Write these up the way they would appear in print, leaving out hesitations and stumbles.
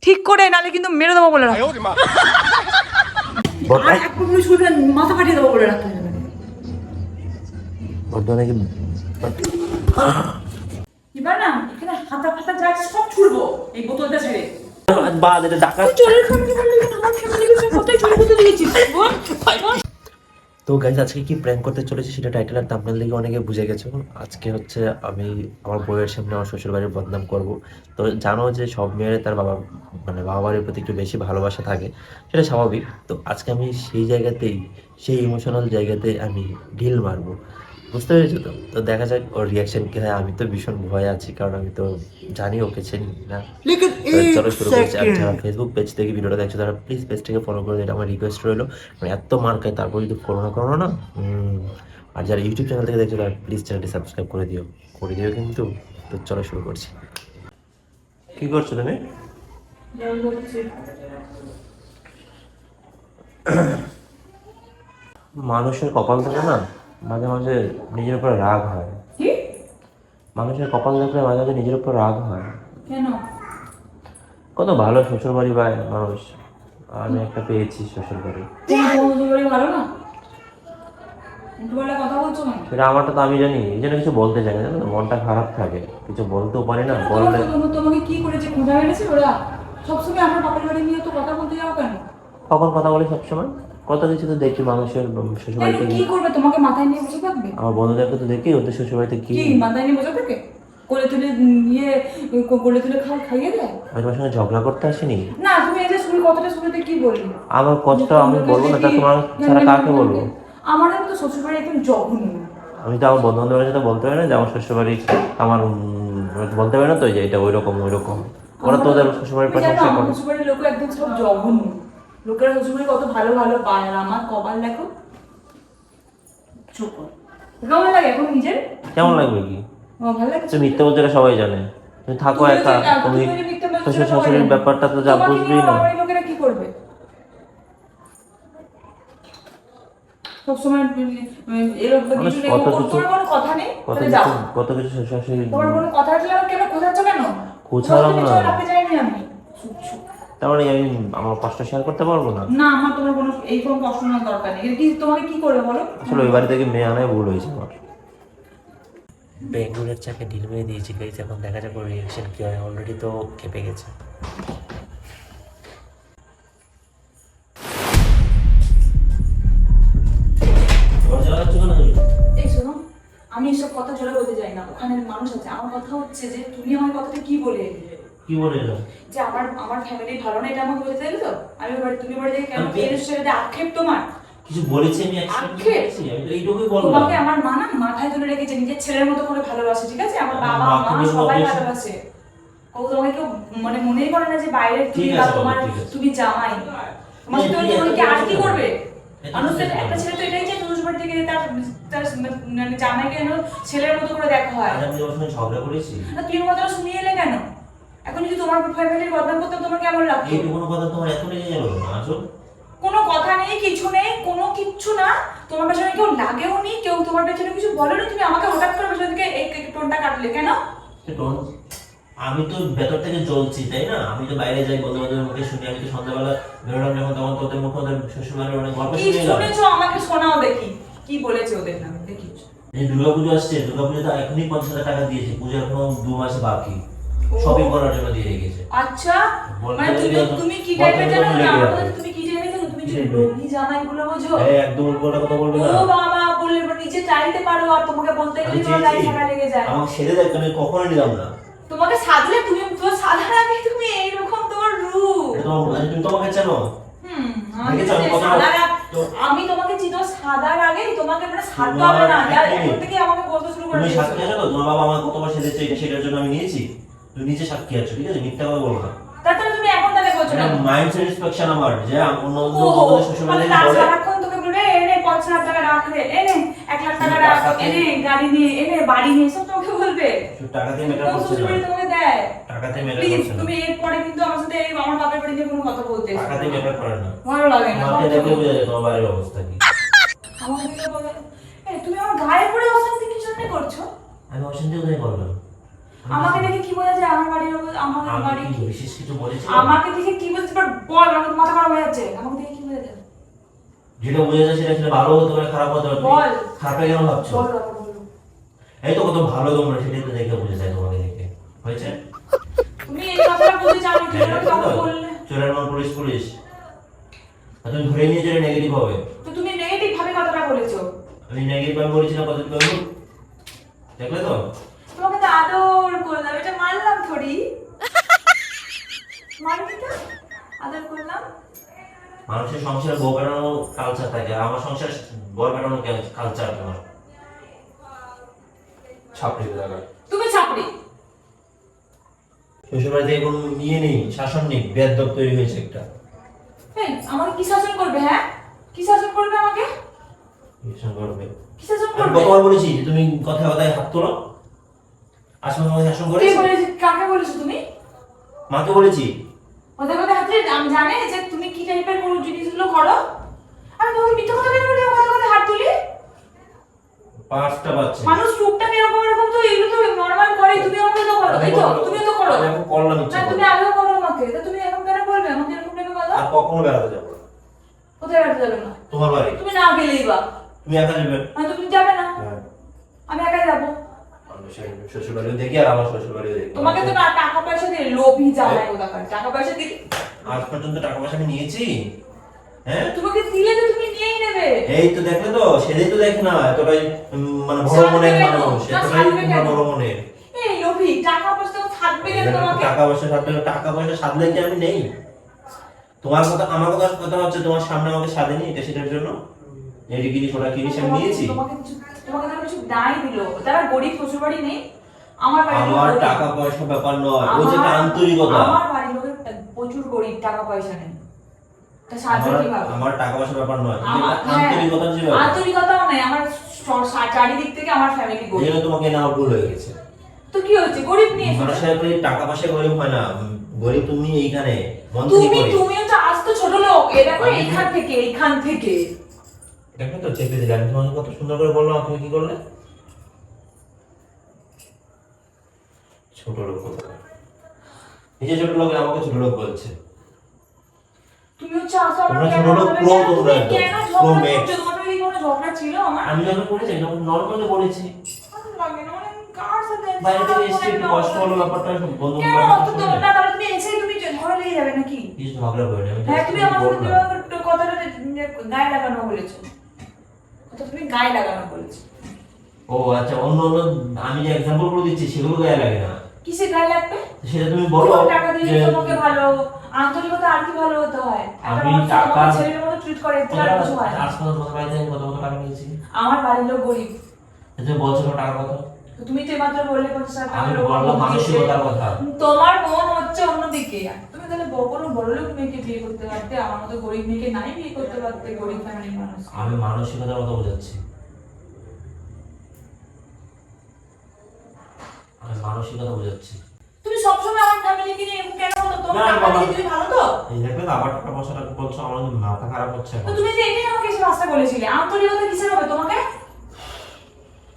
ঠিক করে, নালে কিন্তু মেরে দেবো বলে রাখো। মাথা ফাটিয়ে দেবো বলে রাখো। এবার না এখানে হাতা ফাতা যা আছে সব ছুড়বো এই বোতলটা ছেড়ে। তো গাইজ আজকে কি প্র্যাঙ্ক করতে চলেছি সেটা টাইটেল আর থাম্বনেল দেখে অনেকে বুঝে গেছো। আজকে হচ্ছে আমি আমার বউয়ের সামনে আমার শ্বশুর বাড়ির বদনাম করবো। তো জানো যে সব মেয়েরা তার বাবা বাড়ির প্রতি একটু বেশি ভালোবাসা থাকে, সেটা স্বাভাবিক। তো আজকে আমি সেই জায়গাতেই, সেই ইমোশনাল জায়গাতে আমি ঢিল মারবো, বুঝতে পেরেছো? তো তো দেখা যাক ওর রিয়াকশন কি হয়। আমি তো ভীষণ ভয় আছি, কারণ আমি তো জানি ওকে চিনি না। চলো শুরু করছি। আর যারা ফেসবুক পেজ থেকে ভিডিওটা দেখছো তারা প্লিজ পেজটাকে ফলো করে, এটা আমার রিকোয়েস্ট রইলো। মানে এত মার খায় তারপর যদি ফলো না করো না। আর যারা ইউটিউব চ্যানেল থেকে দেখছো তারা প্লিজ চ্যানেলটি সাবস্ক্রাইব করে দিও কিন্তু। তো চলো শুরু করছি। কি করছো তুমি? মানুষের কপাল থেকে না মাঝে মাঝে নিজের উপর রাগ হয়। মানুষের কপাল দেখলে মাঝে মাঝে নিজের উপর রাগ হয়। কেন? কত ভালো শ্বশুর বাড়ি পায় মানুষ, আমি একটা পেয়েছি শ্বশুর বাড়ি। ভালো না, কথা বলছো না সেটা আমারটা তো আমি জানি, এই জন্য কিছু বলতে চাই না, মনটা খারাপ থাকে, কিছু বলতেও পারি না। বললে তোমাকে কি করেছে খোঁজা এনেছে ওরা? সবসময় আমার বাপের বাড়ি নিয়ে তো কথা বলতে যাও কেন? কখন কথা বলি সবসময়, কত কিছু তো দেখি মানুষের শ্বশুরবাড়িতে। কি করবে, তোমাকে মাথায় নিয়ে বসে থাকবে? আমার বন্ধুদেরকে তো দেখি ওদের শ্বশুরবাড়িতে কি মাথায় নিয়ে বসে থাকে, কোলে তুলে নিয়ে কোলে তুলে খাইয়ে দেয়। আমি তোমার সঙ্গে ঝগড়া করতে আসিনি। না তুমি এই যে শুরু কথাটা শুরুতে কি বললি? আমার কষ্ট আমি বলবো না, তা তোমার ছাড়া কাকে বলবো? আমার তো শ্বশুরবাড়ি একদম জঘন্য। আমি তো আমার বন্ধু বান্ধবের সাথে বলতে পারি না যে আমার শ্বশুরবাড়ি আমার বলতে পারি না তো যে এটা ওই রকম ওরা তো ওদের শ্বশুরবাড়ির প্রশংসা করে। শ্বশুরবাড়ির লোক একদম সব জঘন্য। লোকেরা শ্বশুরবাড়ি কত ভালো ভালো পায়, আর আমার কপাল দেখো। চুপ কর। কেমন লাগে এখন নিজের? কেমন লাগবে কি? ভালো লাগে। তুমি মিথ্যে বলতে সবাই জানে, তুমি থাকো একা, তুমি শ্বশুর শাশুড়ির ব্যাপারটা তো যা বুঝবি না। লোকেরা কি করবে? সবসময় এরকম কোনো কথা নেই। কত কিছু শ্বশুর শাশুড়ি। তোমার কোনো কথা আছে কেন খোঁজাচ্ছ কেন? খোঁজালাম না, রাখতে চাইনি আমি। তাহলে আমি আমার কষ্ট শেয়ার করতে পারবো না? না, আমার তোমার কোনো এই কোনো কষ্ট নেওয়ার দরকার নেই। কি তোমাকে কি করবে বলো? আসলে ওই বাড়ি থেকে মেয়ে আনায় ভুল হয়েছে আমার। বেঙ্গুলের চাকে ঢিল মেরে দিয়েছি গাইস, এখন দেখা যাক ওর রিয়াকশন কি হয়। অলরেডি তো কেঁপে গেছে। এই শোনো, আমি এসব কথা জোরে বলতে চাই না, ওখানে মানুষ আছে। আমার কথা হচ্ছে যে তুমি আমার কথাটা কি বলে এলে? কি বলে এলো? যে আমার ফ্যামিলি ভালো না, এটা আমাকে বলতে চাইলে তো? আমি তুমি বাড়ি থেকে কেন এসে আক্ষেপ তোমার? কিছু বলেছি আমি? আক্ষেপ? আমি তো এইটুকুই বললাম। তোমাকে আমার মা না মাথায় তুলে রেখেছে, নিজের ছেলের মতো করে ভালোবাসে, ঠিক আছে? আমার বাবা মা সবাই ভালোবাসে। তোমাকে কেউ মানে মনেই করে না যে বাইরে তুমি বা তোমার তুমি জামাই। তোমার সাথে কি আর কি করবে? মানুষের একটা ছেলে তো এটাই চায় শ্বশুর বাড়ি থেকে তার মানে জামাইকে যেন ছেলের মতো করে দেখা হয়। আমি ওর সঙ্গে ঝগড়া করেছি না, তুমি কথাটা শুনিয়ে এলে কেন? এখন যদি তোমার ফ্যামিলির বদনাম করতে তোমার কেমন লাগতো? এই কোনো কথা তোমার এত লেগে গেল না? আসল কোনো কথা নেই, কিছু নেই, কোনো কিচ্ছু না। তোমার পেছনে কেউ লাগেও নি, কেউ তোমার পেছনে কিছু বলেনি, তুমি আমাকে হঠাৎ করে পেছন থেকে এই টোনটা কাটলে কেন? আমি তো ভেতর থেকে জ্বলছি, তাই না? আমি তো বাইরে যাই, বন্ধু বান্ধবের মুখে শুনি। আমি তো সন্ধ্যাবেলা বেরোলাম যখন, তখন তোদের মুখে ওদের শ্বশুরবাড়ির অনেক গল্প শুনে এলাম। শুনেছো? আমাকে শোনাও দেখি কি বলেছে ওদের নামে, দেখি। এই দুর্গাপুজো আসছে, দুর্গাপুজো তো এখনই 50,000 টাকা দিয়েছে, পুজো এখনো 2 মাস বাকি, শপিং করার জন্য দিয়ে রেখেছে। আচ্ছা, মানে তুমি কি টাইপের জানো না? তুমি কি টাইপের জানো? তুমি যে লোভী জামাইগুলো বোঝো? একদম উল্টো কথা বলবি না। ও বাবা, বললে নিজে চাইতে পারো, আর তোমাকে বলতে গেলে তোমার গায়ে ছাড়া লেগে যায়। আমাকে সেরে দেখ, আমি কখনো নিলাম না। তোমাকে সাজলে তুমি তো সাধার আগে তুমি এইরকম তোমার রূপ। তুমি তোমাকে চেনো? আমি তোমাকে চিনো সাদার আগে, তোমাকে মানে সাজতে হবে না। এখন থেকে আমাকে বলতে শুরু করে তুমি সাক্ষী আছো তো? তোমার বাবা আমার কতবার সেজেছে, এটা সেটার জন্য আমি নিয়েছি। তুমি নিচে সাক্ষী আছো, ঠিক আছে? মিথ্যা কথা বলবো না। তাহলে তুমি এখন তাহলে বলছো না? মাইন্ড স্যাটিসফ্যাকশন আমার যে অন্য শ্বশুরবাড়ি থেকে বলে সারাক্ষণ তোকে বলবে এনে 50,000 টাকা রাখ রে, এনে 1 লাখ টাকা রাখ, এনে গাড়ি নিয়ে, এনে বাড়ি নিয়ে, সব তোমাকে বলবে। টাকাতে মেটার করছে না, তোমাকে দেয় টাকাতে মেটার প্লিজ করছে না। তুমি এরপরে কিন্তু আমার সাথে আমার বাপের বাড়ি নিয়ে কোনো কথা বলতে এসো। টাকাতে মেটার করে না, ভালো লাগে না। আমাকে দেখলে বোঝা যায় তোমার বাড়ির অবস্থা কি। আমাকে বলে তুমি আমার গায়ে পড়ে অশান্তি কি জন্য করছো? আমি অশান্তি কোথায় করলাম? আমাকে দেখে কি বোঝা যায় আমার বাড়ির আমার বাড়ি কি বিশেষ কিছু বলেছি? আমাকে দেখে কি বুঝতে পার বল, আমার মাথা খারাপ হয়ে যাচ্ছে। আমাকে দেখে কি বোঝা যায়? যেটা বোঝা যায় সেটা ভালো হতে পারে, খারাপ হতে পারে। বল। খারাপটা কেন ভাবছো? বল বাবা বল। এই তো কত ভালো তোমরা, সেটাই তো দেখে বোঝা যায় তোমাকে দেখে। হয়েছে? তুমি এই কথাটা বলতে চাও না, তুমি আমাকে তখন বললে। চোরের মন পুলিশ পুলিশ। আর তুমি ধরে নিয়ে চলে নেগেটিভ হবে। তো তুমি নেগেটিভ ভাবে কথাটা বলেছো। আমি নেগেটিভ ভাবে বলেছি না, পজিটিভ ভাবে? দেখলে তো? তোমাকে তো আদর করলাম, এটা মানলাম থোড়ি। মানবি তো? আদর করলাম। মানুষের সংসারে বউ কাটানো কালচার থাকে, আর আমার সংসারে বউ কাটানো কালচার তোমার। ছাপড়ি লাগা। তুমি চাপড়ি। শ্বশুরবাড়ি থেকে কোনো নিয়ে নেই, শাসন নেই, বেয়াদব তৈরি হয়েছে একটা। এই আমাকে কি শাসন করবে? হ্যাঁ, কি শাসন করবে আমাকে? শাসন করবে? কি শাসন আমি করবে? কতবার বলেছি যে তুমি কথায় কথায় হাত তোলো? আসলে তোমাকে শাসন কে করেছি? বলেছে? কাকে বলেছো তুমি? মাকে বলেছি। কথা কথা হাতে আমি জানি যে তুমি কি টাইপের কোন জিনিসগুলো করো। আমি তোমাকে মিথ্যা কথা কেন বলি? কথা কথা হাত তুলি। 5টা বাচ্চা। মানুষ টুকটাক এরকম এরকম তো এগুলো তো নরমাল করে, তুমি আমাকে তো করো, তাই তো? তুমি তো করো। আমি এখন করলাম না ইচ্ছা তুমি করে। আগেও করো আমাকে, তা তুমি এখন কেন বলবে আমাকে এরকম টাইপের কথা? আর কখনো বেড়াতে যাবো না। কোথায় বেড়াতে যাবে না? তোমার বাড়ি। তুমি না গেলেই বা। তুমি একা যাবে? মানে তুমি যাবে না, হ্যাঁ। আমি একাই যাবো। শ্বশুর বাড়িও দেখি আর আমার শ্বশুর বাড়িও দেখি। তোমাকে তো না টাকা পয়সা দিয়ে লোভী জামাই কোথাকার, টাকা পয়সা দিলে আজ পর্যন্ত টাকা পয়সা আমি নিয়েছি? হ্যাঁ? তোমাকে দিলে তো তুমি নিয়েই নেবে। এই তো দেখলে তো, সেটাই তো দেখে না এতটাই মানে বড় সাধবে মনের কেন? মানুষ, না, এতটাই সাধবে তোমরা কেন? বড় মনের। এই লোভী, টাকা পয়সা তো থাকবে কেন তোমাকে? টাকা পয়সা সাথে টাকা পয়সা সাধলে কি আমি নেই? তোমার কথা আমার কথা হচ্ছে তোমার সামনে আমাকে সাধেনি এটা সেটার জন্য এই জিনিস ওরা জিনিস আমি নিয়েছি। তোমাকে তো কিছু দায় দিলো, তারা গরিব, শ্বশুরবাড়ি নেই। আমার বাড়ির লোক আমার গরিব। টাকা পয়সা ব্যাপার নয়, ও যে একটা আন্তরিকতা। আমার বাড়ির লোকের প্রচুর গরিব, টাকা পয়সা নেই। তা সাহায্য কিভাবে? আমার টাকা পয়সা ব্যাপার নয়, আমার আন্তরিকতা যে ব্যাপার। আন্তরিকতাও নেই আমার, চারিদিক থেকে আমার ফ্যামিলি এই গরিব। জন্য তোমাকে না ভুল হয়ে গেছে। তো কি হয়েছে? গরিব নিয়ে মানুষের টাকা পয়সা গরিব হয় না, গরিব তুমি এইখানে মন থেকে তুমি গরিব। তুমিও তো আজ তো ছোট লোক, এ দেখো এইখান থেকে এইখান থেকে। দেখো তো চেপে দিলে, আমি তোমাকে কত সুন্দর করে বললাম, তুমি কি করলে? ছোট লোক কোথায়? নিজে ছোট লোক আমাকে ছোট লোক বলছে। তুমি হচ্ছে আসো আমার তোমরা কেন ছোট লোক, হবে? pro তুমি তোমরা একদম, কেন pro ঝগড়া max। করছো? তোমার কি কোনো ঝগড়া ছিল আমার? আমি যখন বলেছি তখন নরমালি বলেছি। ভালো লাগে না, মানে কার সাথে বাইরে থেকে সারাক্ষণ এসে একটু একটা কষ্ট হলো, অশান্তি। ব্যাপারটা একটু বন্ধু কেন অত তো না, তাহলে তুমি এসে তুমি ঝগড়া লেগে যাবে নাকি? কিছু ঝগড়া করিনি আমি, হ্যাঁ, just তুমি আমার সাথে বললাম। কথাটা গায়ে লাগানো বলেছো, কথা তুমি গায়ে লাগানো বলেছো। ও আচ্ছা, অন্য অন্য আমি যে एग्जांपल করে দিচ্ছি সেগুলো গায়ে লাগে না। কিসে গায়ে লাগবে? সেটা তুমি বলো টাকা দিলে যে তোমাকে ভালো, আন্তরিকতা আর কি ভালো হতে হয়? একটা আমি মানুষ টাকা তোমাকে ছেলের মতো ট্রিট করে, এতে আর কিছু হয় না। আজ পর্যন্ত তোমার বাড়ি থেকে কত কত টাকা নিয়েছি? আমার বাড়ির লোক গরিব। তুমি বলছো না টাকা কত? তো তুমি তো মাত্র বললে 50,000 টাকা আমি লোক বললাম দিয়েছে। মানসিকতার কথা। তোমার মন হচ্ছে অন্যদিকে। তুমি তাহলে কোনো বড় লোক মেয়েকে বিয়ে করতে পারতে, আমার মতো গরিব মেয়েকে নাই বিয়ে করতে পারতে, গরিব ফ্যামিলির মানুষ। আমি মানসিকতার কথা বোঝাচ্ছি, আমি মানসিকতা বোঝাচ্ছি। তুমি সবসময় আমার ফ্যামিলিকে নিয়ে এরকম কেন বলো? তোমার না, বাবা। ফ্যামিলি তুমি ভালো তো? এই দেখবে তো আবার টাকা পয়সাটা বলছো, আমার কিন্তু মাথা খারাপ হচ্ছে তো এখন। তুমি যে এটাই আমাকে এসে রাস্তা বলেছিলে, আন্তরিকতা কিসের হবে তোমাকে?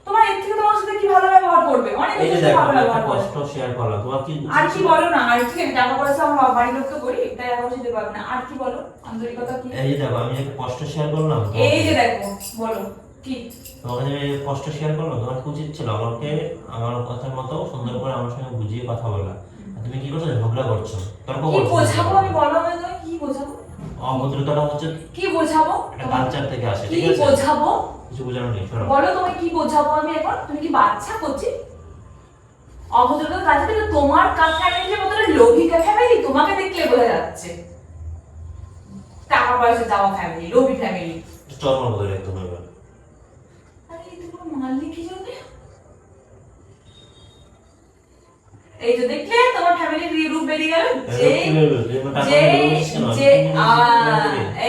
তোমার এর থেকে তোমার সাথে কি ভালো ব্যবহার করবে? অনেক এই যে কিছু দেখো ভালো একটা ব্যবহার করে। কষ্ট শেয়ার করলাম, তোমার কি আর কি বলো না? আর ঠিক আছে, টাকা পয়সা আমার বাড়ির লোক তো গরিব, তাই টাকা পয়সা দিতে পারবে না। আর কি বলো? আন্তরিকতা কি? এই যে দেখো আমি একটা কষ্ট শেয়ার করলাম, এই যে দেখো, বলো কি? তোমাকে যে আমি কষ্ট শেয়ার করলাম, তোমার কি উচিত ছিল আমাকে আমার কথার মতো সুন্দর করে আমার সঙ্গে বুঝিয়ে কথা বলা। আর তুমি কি করছো? ঝগড়া করছো, তর্ক কি করছো। বোঝাবো আমি? বলো আমি তোমায় কি বোঝাবো? অভদ্রতাটা হচ্ছে কি বোঝাবো? একটা কালচার থেকে আসে, কি ঠিক আছে? বোঝাবো? কিছু বোঝানো নেই, শোনো। বলো তোমায় কি বোঝাবো আমি এখন? তুমি কি বাচ্চা করছি? অভদ্রতা কাজে থেকে তোমার ফ্যামিলির মতো লোভী ফ্যামিলি তোমাকে দেখলে বোঝা যাচ্ছে। টাকা পয়সা যাওয়া ফ্যামিলি, লোভী ফ্যামিলি। চর্ম বদলে একদম এবার। আরে এই তুমি মারলি কি জন্য? এই যে দেখলে তোমার ফ্যামিলির রূপ বেরিয়ে গেল।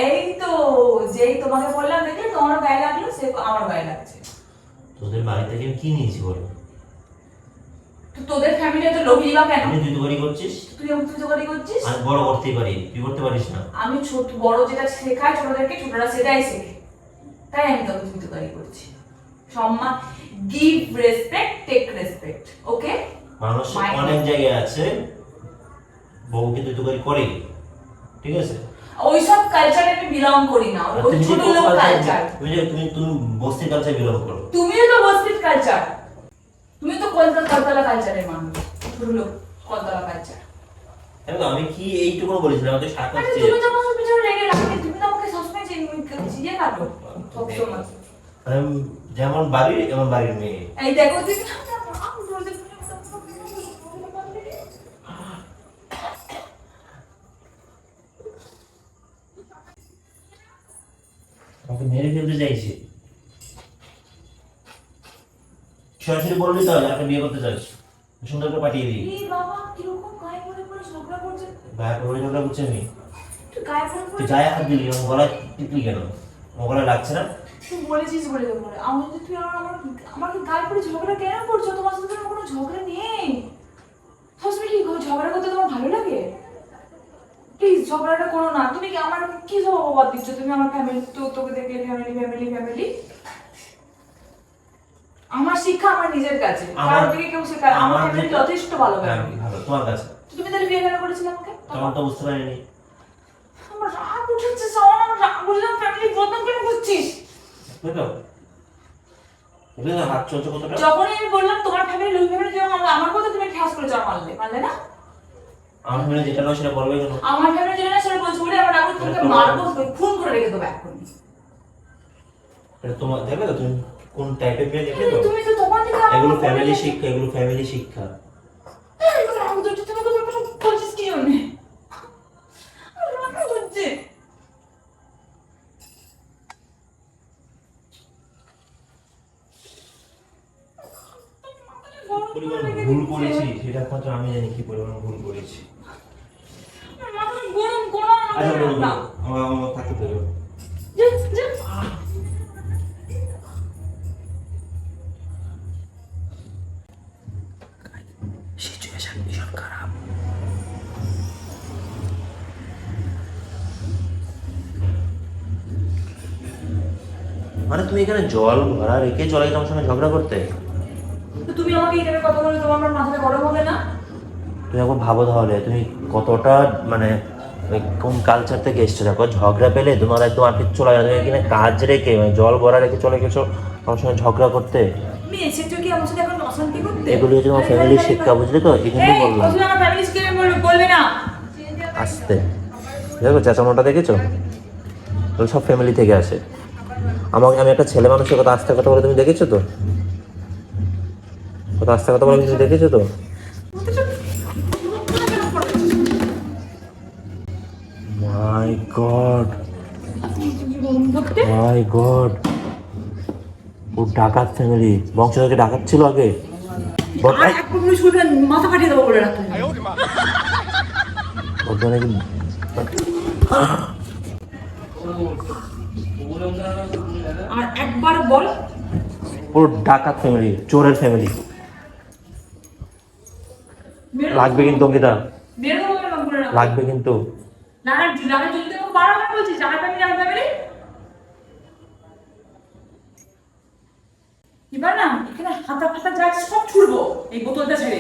এই তো যেই তোমাকে বললাম দেখলে তোমার গায়ে লাগলো, সে আমার গায়ে লাগছে। তোদের বাড়ি থেকে কি নিয়েছি বলো? তো তোদের ফ্যামিলি তো লোভী বা কেন? তুই তো বাড়ি করছিস, তুই জোগাড়ি করছিস। আমি বড় করতেই পারি, তুই করতে পারিস না। আমি ছোট বড় যেটা শেখায় ছোটদেরকে, ছোটরা সেটাই শেখে, তাই আমি তোকে জোগাড়ি করছি। সম্মান, গিভ রেসপেক্ট, টেক রেসপেক্ট, ওকে? মানুষ মায়ের অনেক জায়গায় আছে বউ কিন্তু তুই করে, ঠিক আছে? ওইসব কালচারে আমি বিলং করি না, ওই তুমি ছোট লোক কালচার। তুমি বস্তি কালচার বিলং করো। তুমিও তো বস্তির কালচার, তুমি তো কলতলা কালচারের মানুষ, ছোট লোক কলতলা কালচার। আমি কি এইটুকু বলেছিলাম? আমাকে সাথে আরে তুমি তো আমার পিছনে লেগে রাখবে, তুমি তো আমাকে সবসময় চিড়িয়ে কাটো সবসময়। যেমন বাড়ির এমন বাড়ির মেয়ে। এই দেখো তুমি আমাকে মেরে ফেলতে চাইছে। সরাসরি বললি তো যাকে বিয়ে করতে চাস সুন্দর করে পাঠিয়ে দিই। এই বাবা কিরকম গায়ে পড়ে পড়ে ঝগড়া করছে। গায়ে পড়ে ঝগড়া করছে আমি? তুই গায়ে পড়ে তুই পড়ে গায়ে হাত দিলি, আমার গলায় টিকলি কেন? আমার গলায় লাগছে না? তুই বলেছিস বলে দেবো বলে আমি যদি তুই আমাকে গায়ে পড়ে ঝগড়া কেন করছো? তোমার সাথে তো কোনো ঝগড়া নেই। সবসময় কি ঝগড়া করতে তোমার ভালো লাগে? প্লিজ ঝগড়াটা করো না। তুমি কি আমার কি সব অপবাদ দিচ্ছ? তুমি আমার ফ্যামিলি, তো তোকে দেখে ফ্যামিলি ফ্যামিলি ফ্যামিলি। আমার শিক্ষা আমার নিজের কাছে, কারোর থেকে কেউ শেখায়। আমার ফ্যামিলি যথেষ্ট ভালো ফ্যামিলি। ভালো তোমার কাছে। তুমি তাহলে বিয়ে কেন করেছিলে আমাকে? তখন তো বুঝতে পারিনি। আমার রাগ উঠেছে সব, আমার রাগ উঠেছে। ফ্যামিলি বদনাম কেন করছিস? বুঝলো? বুঝলে হাত চলছে কতটা? যখনই আমি বললাম তোমার ফ্যামিলি লোক ফ্যামিলি, তুমি আমার কথা তুমি ঠাস করে চড় মারলে, মারলে না? আমার ফ্যামিলি যেটা নয় সেটা বলবে কেন? আমার ফ্যামিলি যেটা না সেটা বলছো বলে আমার রাগ তোমাকে মারবো, খুন করে রেখে দেবো এখনই। এটা তোমার দেখলে তো তুমি কোন টাইপের মেয়ে দেখলে তো? তুমি তো তখন থেকে এগুলো ফ্যামিলি শিক্ষা, এগুলো ফ্যামিলি শিক্ষা। রাগ ধরছে, তুমি তো কথা বলছিস কি জন্য? রাগ ধরছে। পরিমাণ ভুল করেছি সেটা একমাত্র আমি জানি, কি পরিমাণ ভুল করেছি। মাথা গরম গরম আচ্ছা বলো না। আমার থাকতে দেবো। যা যা। সিচুয়েশন ভীষণ খারাপ। মানে তুমি এখানে জল ভরা রেখে চলে গেছো আমার সঙ্গে ঝগড়া করতে? তো তুমি আমাকে এইভাবে কথা বলে তোমার আমার মাথাটা গরম হবে না? তুমি একবার ভাবো তাহলে তুমি কতটা মানে ওই কোন কালচার থেকে এসছো। দেখো ঝগড়া পেলে তোমার একদম আর্থিক চলে গেছে, তুমি এখানে কাজ রেখে মানে জল ভরা রেখে চলে গেছো আমার সঙ্গে ঝগড়া করতে। তুমি এসেছো কি আমার সাথে এখন অশান্তি করতে? এগুলি হচ্ছে তোমার ফ্যামিলির শিক্ষা, বুঝলে তো? এই কিন্তু বললাম। তুমি আমার ফ্যামিলি শিক্ষা বলবে না। আসতে দেখো চেঁচানোটা দেখেছো? ওগুলো সব ফ্যামিলি থেকে আসে। আমি একটা ছেলে মানুষের কথা আস্তে কথা বলে তুমি দেখেছো তো? কত আস্তে কথা বলে তুমি দেখেছো তো? মাই গড, মাই গড, ও ডাকাত ফ্যামিলি, বংশ থেকে ডাকাত ছিল আগে। আর এক মিনিট শুনবে, মাথা ফাটিয়ে দেবো বলে রাখতে। ওটা নাকি আর একবার বল। পুরো ডাকাত ফ্যামিলি, চোরের ফ্যামিলি। লাগবে কিন্তু অঙ্কিতা, বের হবো না বলে রাখ। লাগবে কিন্তু। না না না, যদি তুমি বারবার বলছিস আমার ফ্যামিলি আমার ফ্যামিলি। এবার না এখানে হাতা ফাতা যা আছে সব ছুড়বো এই বোতলটা ছেড়ে।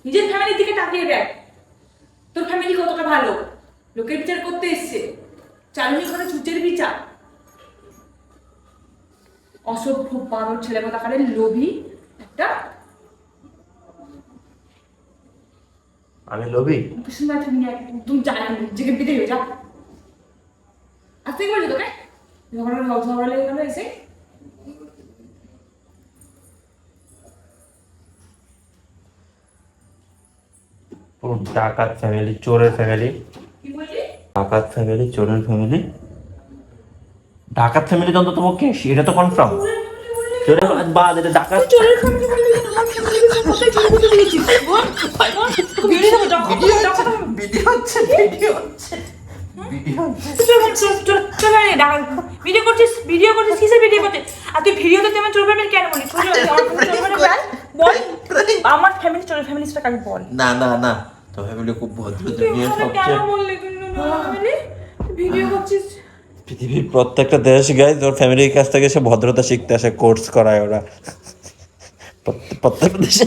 নিজের ফ্যামিলির দিকে তাকিয়ে দেখ, তোর ফ্যামিলি কতটা ভালো। লোকের বিচার করতে এসছে, চালুনি ঘরে চুচের বিচার। অসভ্য বানর ছেলে কোথাকারে, লোভী একটা। আমি লোভী? শুনে তুমি একদম জানান জেগে বিদে হয়ে যা। আসতে কি বলছো তোকে? ঝগড়া লেগে গেল এসে। পুরো ডাকাত ফ্যামিলি, চোরের ফ্যামিলি। কি বললি? ডাকাত ফ্যামিলি, চোরের ফ্যামিলি। ডাকাত ফ্যামিলি তো অন্তত পক্ষে এটা তো কনফার্ম। চোরের বাদ, এটা ডাকাত। চোরের ফ্যামিলি বললি আমার ফ্যামিলি কোথায় চলে যেতে দিয়েছিস? বল ভিডিও ভিডিও হচ্ছে, ভিডিও হচ্ছে, ভিডিও হচ্ছে। ভিডিও করছিস কিসের ভিডিও করছিস? আর তুই ভিডিওতে তেমন চোর ফ্যামিলি কেন বলিস? বল আমার ফ্যামিলি চোর ফ্যামিলি সেটা কাকে বল? না না না, তো ফ্যামিলি খুব ভদ্র, তুই দুনিয়ার ওখানে কেন সবচেয়ে বললি তুই ফ্যামিলি ভিডিও করছিস? পৃথিবীর প্রত্যেকটা দেশ গাইজ ওর ফ্যামিলির কাছ থেকে সে ভদ্রতা শিখতে আসে, কোর্স করায় ওরা প্রত্যেকটা দেশে।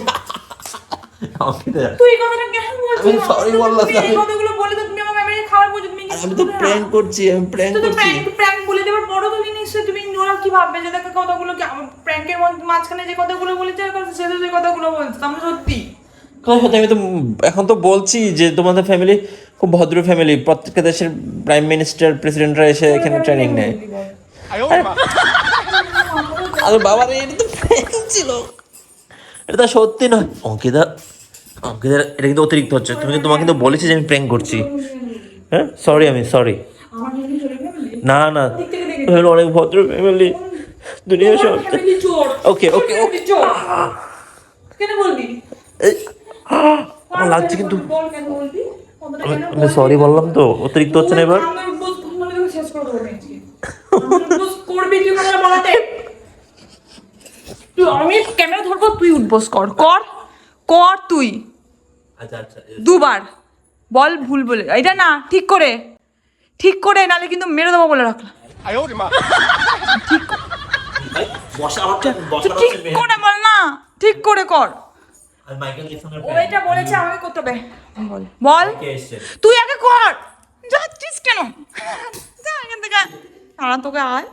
তুই এই কথাটা কেন বলছিস? আমি sorry বললাম, তুমি এই কথাগুলো বলে তো তুমি আমাকে মেরে খাওয়ার বলছো, তুমি আমি তো প্র্যাঙ্ক করছি, আমি প্র্যাঙ্ক তো করছি। প্র্যাঙ্ক বলে দেওয়ার পরও তুমি নিশ্চয়ই তুমি ওরা কি ভাববে যে দেখো কথাগুলো কি প্র্যাঙ্কের মাঝখানে যে কথাগুলো বলেছে সেটা যে কথাগুলো বলছে আমরা সত্যি। কথা আমি তো এখন তো বলছি যে তোমাদের ফ্যামিলি খুব ভদ্র ফ্যামিলি, প্রত্যেকটা দেশের প্রাইম মিনিস্টার প্রেসিডেন্টরা এসে এখানে ট্রেনিং নেয়। আরে বাবা রে, এটা তো prank ছিল, এটা তো সত্যি নয়। অঙ্কিতা অঙ্কিতা এটা কিন্তু অতিরিক্ত হচ্ছে, তুমি কিন্তু তোমাকে কিন্তু বলেছি যে আমি প্র্যাঙ্ক করছি। হ্যাঁ সরি, আমি সরি। আমার ফ্যামিলি চলে ফ্যামিলি না না, দিক থেকে দেখে তুমি হলো অনেক ভদ্র ফ্যামিলি দুনিয়া সব। ফ্যামিলি চোর। ওকে ওকে ওকে, চোর কেন বলবি? আমার লাগছে কিন্তু। বল কেন বলবি? আমি সরি বললাম তো, অতিরিক্ত হচ্ছে না এবার? আমি বুঝ মানে তোকে শেষ করে দেবো আজকে। বুঝ করবি তুই কথা বলাতে। তুই আমি ক্যামেরা ধরবো, তুই উঠবোস কর কর কর তুই আচ্ছা আচ্ছা, দুবার বল ভুল বলে এটা না, ঠিক করে নালে কিন্তু মেরে দেবো বলে রাখলাম। বসা আমার তুই ঠিক করে বল না, ঠিক করে কর। আর মাইকেল জ্যাকসনের ওইটা বলেছে আমাকে করতে হবে। বল বল তুই আগে কর, যাচ্ছিস কেন? যা এখান থেকে, তারা তোকে আয়।